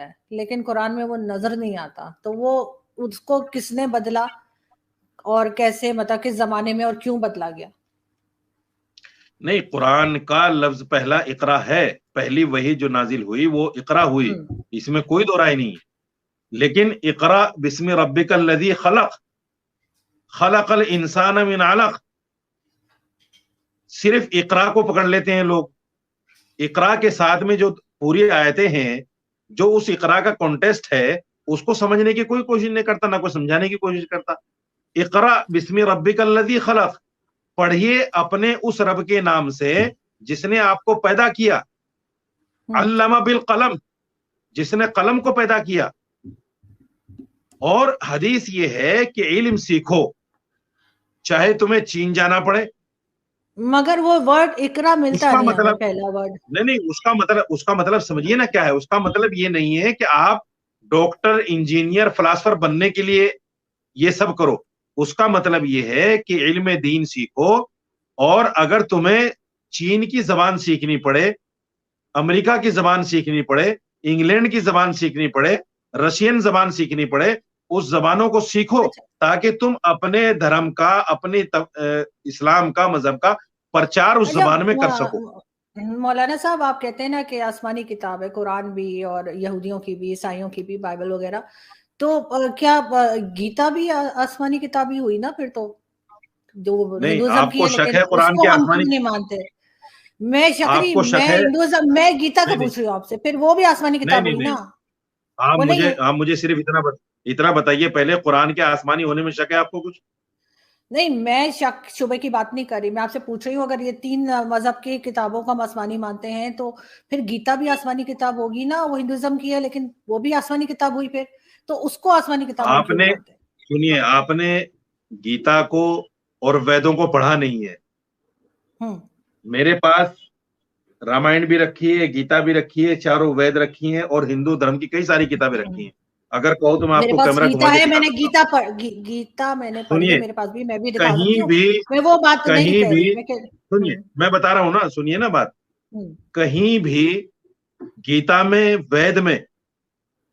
ہے لیکن قرآن میں وہ نظر نہیں آتا، تو وہ اس کو کس نے بدلا اور کیسے، مطلب کس زمانے میں اور کیوں بدلا گیا؟ نہیں، قرآن کا لفظ پہلا اقرا ہے، پہلی وحی جو نازل ہوئی وہ اقرا ہوئی، اس میں کوئی دو رائے نہیں ہے، لیکن اقرا بسم ربک الذی خلق، خلق الانسان من علق، صرف اقرا کو پکڑ لیتے ہیں لوگ۔ اقرا کے ساتھ میں جو پوری آیتیں ہیں، جو اس اقرا کا کانٹیکسٹ ہے، اس کو سمجھنے کی کوئی کوشش نہیں کرتا، نہ کوئی سمجھانے کی کوشش کرتا۔ اقرا بسم ربک الذی خلق، پڑھیے اپنے اس رب کے نام سے جس نے آپ کو پیدا کیا، علم بالقلم، جس نے قلم کو پیدا کیا۔ اور حدیث یہ ہے کہ علم سیکھو چاہے تمہیں چین جانا پڑے۔ مگر وہ ورڈ اقرا ملتا اس کا نہیں ہمیں، مطلب پہلا ورڈ نہیں، اس کا مطلب سمجھیے نا کیا ہے۔ اس کا مطلب یہ نہیں ہے کہ آپ ڈاکٹر، انجینئر، فلاسفر بننے کے لیے یہ سب کرو۔ اس کا مطلب یہ ہے کہ علم دین سیکھو، اور اگر تمہیں چین کی زبان سیکھنی پڑے، امریکہ کی زبان سیکھنی پڑے، انگلینڈ کی زبان سیکھنی پڑے، رشین زبان سیکھنی پڑے، اس زبانوں کو سیکھو تاکہ تم اپنے دھرم کا، اپنے اسلام کا، مذہب کا پرچار اس زبان میں کر سکو۔ مولانا صاحب آپ کہتے ہیں نا کہ آسمانی کتاب ہے، قرآن بھی اور یہودیوں کی بھی، عیسائیوں کی بھی، بائبل وغیرہ، تو کیا گیتا بھی آسمانی کتاب ہی ہوئی نا پھر تو؟ جو ہندوازم کی ہے لیکن اس کو ہم کیوں نہیں مانتے؟ میں شکری، میں ہندوازم، میں گیتا کا پوچھ رہی ہوں آپ سے، پھر وہ بھی آسمانی کتاب ہوئی نا؟ آپ مجھے صرف اتنا بتائیے، پہلے قرآن کے آسمانی ہونے میں شک ہے آپ کو کچھ؟ نہیں، میں شک شبے کی بات نہیں کر رہی، میں آپ سے پوچھ رہی ہوں اگر یہ تین مذہب کی کتابوں کو ہم آسمانی مانتے ہیں تو پھر گیتا بھی آسمانی کتاب ہوگی نا؟ وہ ہندوازم کی ہے لیکن وہ بھی آسمانی کتاب ہوئی پھر، تو اس کو آسمانی کتاب ہم کیوں نہیں مانتے؟ سنیے، آپ نے گیتا کو اور ویدوں کو پڑھا نہیں ہے۔ میرے پاس رامائن بھی رکھی ہے، گیتا بھی رکھی ہے، چاروں وید رکھی ہیں، اور ہندو دھرم کی کئی ساری کتابیں رکھی ہیں۔ اگر کہو تو میں آپ کو کیمرہ گھما کے میں نے گیتا میں نے پڑھی ہے، میرے پاس بھی، میں بھی دکھا سکتی ہوں، میں وہ بات نہیں کہہ رہی۔ سنیے، میں بتا رہا ہوں نا، سنیے نا بات، کہیں بھی گیتا میں، وید میں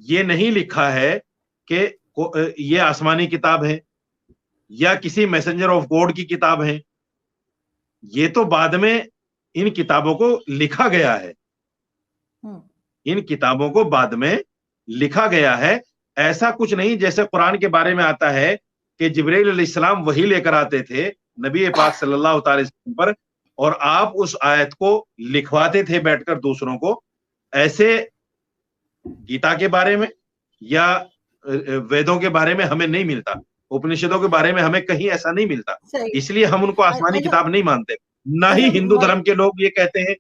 یہ نہیں لکھا ہے کہ یہ آسمانی کتاب ہے یا کسی میسنجر آف گاڈ کی کتاب ہے۔ یہ تو بعد میں ان کتابوں کو لکھا گیا ہے، ان کتابوں کو بعد میں لکھا گیا ہے۔ ایسا کچھ نہیں جیسے قرآن کے بارے میں آتا ہے کہ جبرائیل علیہ السلام وہی لے کر آتے تھے نبی پاک صلی اللہ تعالی وسلم پر، اور آپ اس آیت کو لکھواتے تھے بیٹھ کر دوسروں کو۔ ایسے گیتا کے بارے میں یا ویدوں کے بارے میں ہمیں نہیں ملتا، اپنشدوں کے بارے میں ہمیں کہیں ایسا نہیں ملتا، اس لیے ہم ان کو آسمانی کتاب نہیں مانتے۔ نہ ہی ہندو دھرم کے لوگ یہ کہتے ہیں،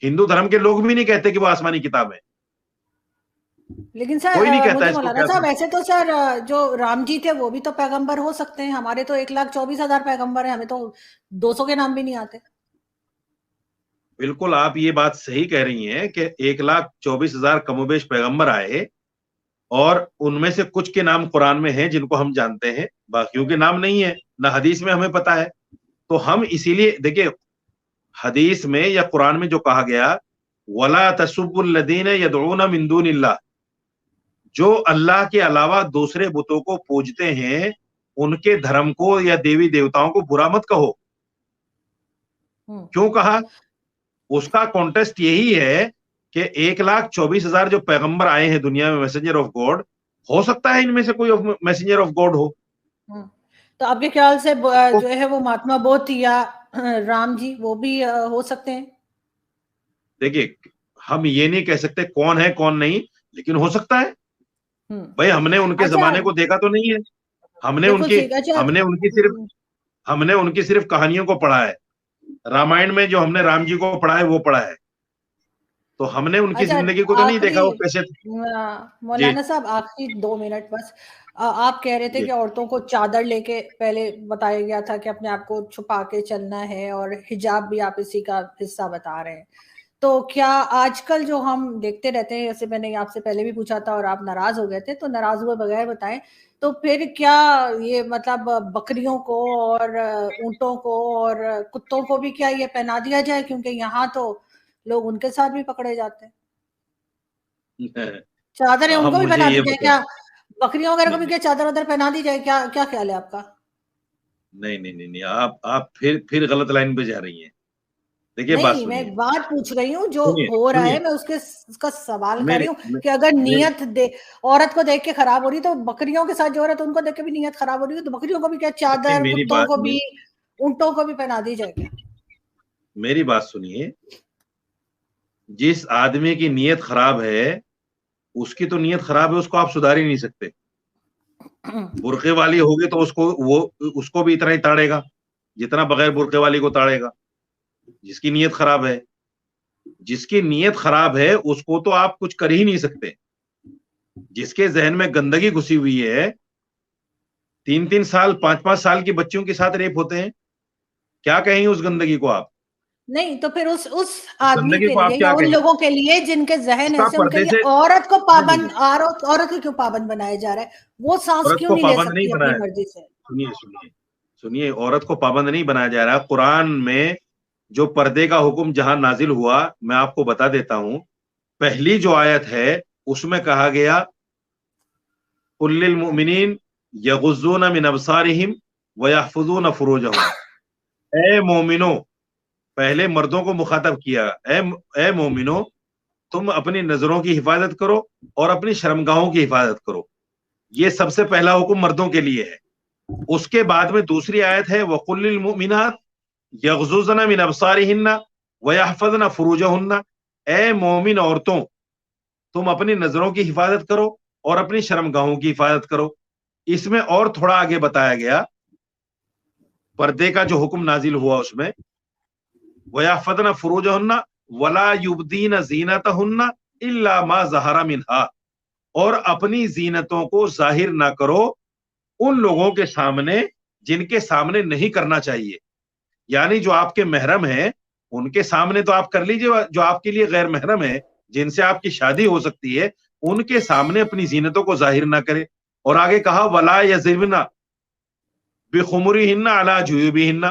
ہندو دھرم کے لوگ بھی نہیں کہتے کہ وہ آسمانی کتاب ہے۔ لیکن سر مجھے مولانا صاحب، ایسے تو سر جو رام جی تھے وہ بھی تو پیغمبر ہو سکتے ہیں، ہمارے تو 1,24,000 پیغمبر ہیں، ہمیں تو 200 کے نام بھی نہیں آتے۔ بالکل، آپ یہ بات صحیح کہہ رہی ہیں کہ 1,24,000 کم و بیش پیغمبر آئے، اور ان میں سے کچھ کے نام قرآن میں ہیں جن کو ہم جانتے ہیں، باقیوں کے نام نہیں ہے، نہ حدیث میں ہمیں پتا ہے۔ تو ہم اسی لیے دیکھیں، حدیث میں یا قرآن میں جو کہا گیا، وَلَا تَسُبُّوا الَّذِينَ يَدْعُونَ مِن دُونِ اللَّهِ، جو اللہ کے علاوہ دوسرے بتوں کو پوجتے ہیں، ان کے دھرم کو یا دیوی دیوتاؤں کو برا مت کہو۔ کیوں کہا؟ اس کا کانٹیکسٹ یہی ہے کہ 1,24,000 جو پیغمبر آئے ہیں دنیا میں، میسنجر آف گاڈ، ہو سکتا ہے ان میں سے کوئی میسنجر آف گاڈ ہو۔ تو آپ کے خیال سے جو ہے وہ مہاتما بدھ یا رام جی وہ بھی ہو سکتے ہیں؟ دیکھیے، ہم یہ نہیں کہہ سکتے کون ہے کون نہیں، لیکن ہو سکتا ہے۔ بھائی ہم نے ان کے زمانے کو دیکھا تو نہیں ہے، ہم نے ان کی صرف کہانیوں کو پڑھا ہے۔ رامائن میں جو ہم نے رام جی کو پڑھا ہے وہ پڑھا ہے، تو ہم نے ان کی زندگی کو تو نہیں دیکھا وہ کیسے۔ مولانا صاحب آخری 2 منٹ بس، آپ کہہ رہے تھے کہ عورتوں کو چادر لے کے پہلے بتایا گیا تھا کہ اپنے آپ کو چھپا کے چلنا ہے، اور حجاب بھی آپ اسی کا حصہ بتا رہے ہیں، تو کیا آج کل جو ہم دیکھتے رہتے ہیں، جیسے میں نے آپ سے پہلے بھی پوچھا تھا اور آپ ناراض ہو گئے تھے، تو ناراض ہوئے بغیر بتائیں، تو پھر کیا یہ مطلب بکریوں کو اور اونٹوں کو اور کتوں کو بھی کیا یہ پہنا دیا جائے؟ کیونکہ یہاں تو لوگ ان کے ساتھ بھی پکڑے جاتے ہیں۔ چادریں ان کو بھی مجھے پہنا یہ دی جائے کیا؟ بکریوں وغیرہ کو بھی کیا چادر ودر پہنا دی جائے؟ کیا کیا خیال ہے آپ کا؟ نہیں نہیں نہیں، آپ پھر غلط لائن پہ جا رہی ہیں. دیکھیے بات نہیں، میں سنیے ایک بات پوچھ رہی ہوں جو سنیے ہو رہا ہے، سنیے میں اس کا سوال کر رہی ہوں میرے کہ اگر میرے نیت عورت کو دیکھ کے خراب ہو رہی تو بکریوں کے ساتھ جو عورت ان کو دیکھ کے بھی نیت خراب ہو رہی ہے تو بکریوں کو بھی کیا دیکھیے چادر، میری کتوں بات کو بھی، اونٹوں کو بھی پہنا دی جائے کیا؟ میری بات سنیے. جس آدمی کی نیت خراب ہے اس کی تو نیت خراب ہے، اس کو آپ سدھار ہی نہیں سکتے. برقعے والی ہوگی تو اس کو بھی اتنا ہی تاڑے گا جتنا بغیر برقعے والی کو تاڑے گا. جس کی نیت خراب ہے، جس کی نیت خراب ہے اس کو تو آپ کچھ کر ہی نہیں سکتے. جس کے ذہن میں گندگی گھسی ہوئی ہے، 3 سال 5 سال کی بچیوں کے ساتھ ریپ ہوتے ہیں، کیا کہیں گے اس گندگی کو آپ؟ نہیں تو پھر اس آدمی گندگی کے کو آپ لیے یا کیا ان کہیں گے؟ لوگوں کے لیے جن کے ذہن اس کا ایسے، ان کے پردے لیے سے عورت کو نہیں نہیں پابند، نہیں، عورت کو کیوں پابند بنایا جا رہا ہے؟ وہ سانس عورت کیوں کو نہیں لے پابند نہیں سکتی اپنی بنایا. مرضی سے؟ سنیے عورت کو پابند نہیں بنایا جا رہا. قرآن میں جو پردے کا حکم جہاں نازل ہوا میں آپ کو بتا دیتا ہوں. پہلی جو آیت ہے اس میں کہا گیا قل للمؤمنین یغضون من ابصارہم ویحفظون فروجہم. اے مومنو، پہلے مردوں کو مخاطب کیا، اے مومنو تم اپنی نظروں کی حفاظت کرو اور اپنی شرمگاہوں کی حفاظت کرو. یہ سب سے پہلا حکم مردوں کے لیے ہے. اس کے بعد میں دوسری آیت ہے وَقُلْ لِلْمُؤْمِنَاتِ يَغْضُضْنَ مِنْ أَبْصَارِهِنَّ وَيَحْفَظْنَ فُرُوجَهُنَّ. اے مومن عورتوں تم اپنی نظروں کی حفاظت کرو اور اپنی شرمگاہوں کی حفاظت کرو. اس میں اور تھوڑا آگے بتایا گیا پردے کا جو حکم نازل ہوا اس میں وَيَحْفَظْنَ فُرُوجَهُنَّ وَلَا يُبْدِينَ زِينَتَهُنَّ إِلَّا مَا ظَهَرَ مِنْهَا. اور اپنی زینتوں کو ظاہر نہ کرو ان لوگوں کے سامنے جن کے سامنے نہیں کرنا چاہیے. یعنی جو آپ کے محرم ہیں ان کے سامنے تو آپ کر لیجئے، جو آپ کے لیے غیر محرم ہیں جن سے آپ کی شادی ہو سکتی ہے ان کے سامنے اپنی زینتوں کو ظاہر نہ کرے. اور آگے کہا وَلَا يَضْرِبْنَ بِخُمُرِهِنَّ عَلَى جُيُوبِهِنَّ.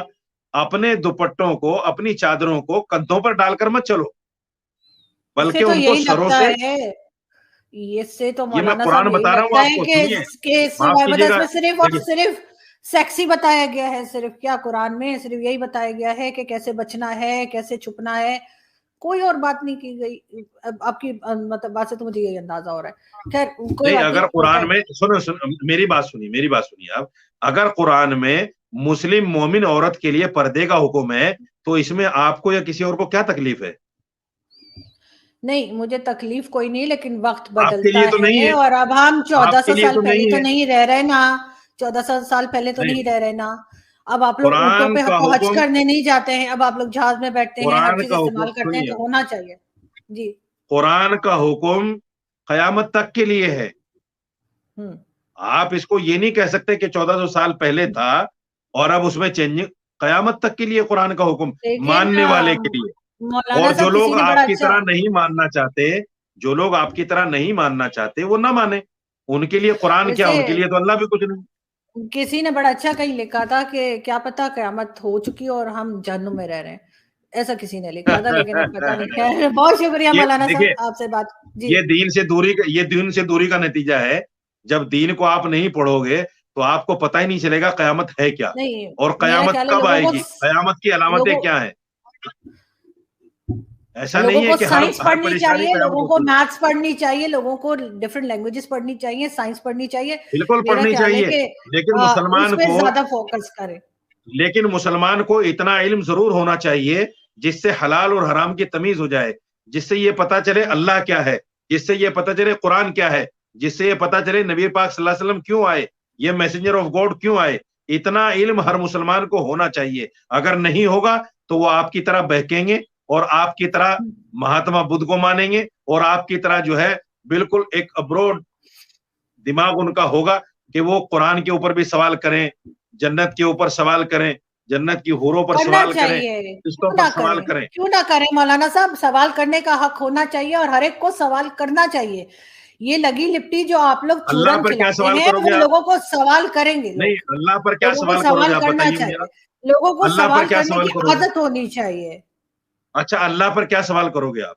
اپنے دوپٹوں کو، اپنی چادروں کو کندھوں پر ڈال کر مت چلو اس سے بلکہ تو ان کو یہی سروں لگتا سے. ہے، اس سے تو یہ میں مولانا صاحب قرآن یہی بتا رہا ہوں لگتا آپ ہے کو، کہ سنیے معاف کیجیے اس گا. میں صرف اور دیکھیے صرف سیکسی بتایا گیا ہے. صرف کیا قرآن میں صرف یہی بتایا گیا ہے کہ کیسے بچنا ہے، کیسے چھپنا ہے، کوئی اور بات نہیں کی گئی. آپ کی مطلب بات سے تو مجھے یہی اندازہ ہو رہا ہے. خیر کوئی نہیں، بات نہیں، اگر ہوتا ہے. قرآن میں میری بات سنیے آپ. اگر قرآن میں مسلم مومن عورت کے لیے پردے کا حکم ہے تو اس میں آپ کو یا کسی اور کو کیا تکلیف ہے؟ نہیں مجھے تکلیف کوئی نہیں، لیکن وقت آپ کے بدلتا لیے تو نہیں ہے ہے، اور اب ہم آپ کے 1400 لیے سال تو پہلے نہیں تو ہے. نہیں رہ رہے نا. 1400 سال پہلے تو نہیں، نہیں رہ رہے نا. اب آپ لوگ اونٹوں قرآن پہ کا حج حکم، کرنے نہیں جاتے ہیں، اب آپ لوگ جہاز میں بیٹھتے ہیں، ہر قرآن چیز کا حکم استعمال کرتے ہیں سنیے، تو ہونا چاہیے. جی. قرآن کا حکم قیامت تک کے لیے ہے. ہوں. آپ اس کو یہ نہیں کہہ سکتے کہ 1400 سال پہلے تھا اور اب اس میں چینجنگ. قیامت تک کے لیے قرآن کا حکم لیکن ماننے والے کے لیے. مولانا اور جو صاحب کسی لوگ نے بڑا آپ کی اچھا، طرح نہیں ماننا چاہتے، جو لوگ آپ کی طرح نہیں ماننا چاہتے وہ نہ مانے. ان کے لیے قرآن کیا، ویسے ان کے لیے تو اللہ بھی کچھ نہیں. کسی نے بڑا اچھا کہیں لکھا تھا کہ کیا پتا قیامت ہو چکی اور ہم جہنم میں رہ رہے ہیں. ایسا کسی نے لکھا تھا، لیکن اب پتہ نہیں. خیر بہت شکریہ یہ مولانا دیکھیے، صاحب آپ سے بات. جی. یہ دین سے دوری کا نتیجہ ہے. جب دین کو آپ نہیں پڑھو گے تو آپ کو پتہ ہی نہیں چلے گا قیامت ہے کیا نہیں اور میرا قیامت خیال ہے کب آئے گی، قیامت کی علامتیں لوگوں کیا ہیں. ایسا لوگوں نہیں ہے کو کہ سائنس ہر پڑھنی پریشانی چاہیے، قیامت لوگوں کو ہوتی ہے. میتھس پڑھنی چاہیے، لوگوں کو ڈفرینٹ لینگویجز پڑھنی چاہیے، سائنس پڑھنی چاہیے. بالکل میرا پڑھنی خیال ہے چاہیے، کہ لیکن اس پہ زیادہ فوکس کریں. مسلمان کو اتنا علم ضرور ہونا چاہیے جس سے حلال اور حرام کی تمیز ہو جائے، جس سے یہ پتا چلے اللہ کیا ہے، جس سے یہ پتا چلے قرآن کیا ہے، جس سے یہ پتا چلے نبی پاک صلی اللہ علیہ وسلم کیوں آئے، یہ میسنجر آف گاڈ کیوں آئے. اتنا علم ہر مسلمان کو ہونا چاہیے. اگر نہیں ہوگا تو وہ آپ کی طرح بہکیں گے اور آپ کی طرح مہاتما بدھ کو مانیں گے اور آپ کی طرح جو ہے بالکل ایک ابروڈ دماغ ان کا ہوگا کہ وہ قرآن کے اوپر بھی سوال کریں، جنت کے اوپر سوال کریں، جنت کی حوروں پر کرنا سوال کریں، چاہیے، رشتوں کیوں پر نہ سوال کریں، کریں. کیوں نہ کریں مولانا صاحب. سوال کرنے کا حق ہونا چاہیے اور ہر ایک کو سوال کرنا چاہیے. یہ لگی لپٹی جو آپ لوگ اللہ چورن پر کیا کھلاتے سوال ہیں کرو گے وہ آپ؟ لوگوں کو سوال کریں گے. نہیں، اللہ پر کیا لوگوں کو سوال کرو گے سوال آپ کرنا بتائیے مجھے. چاہیے، لوگوں کو اللہ پر سوال کیا کرنے سوال کی کرو گے؟ عادت ہونی چاہیے. اچھا، اللہ پر کیا سوال کرو گے آپ؟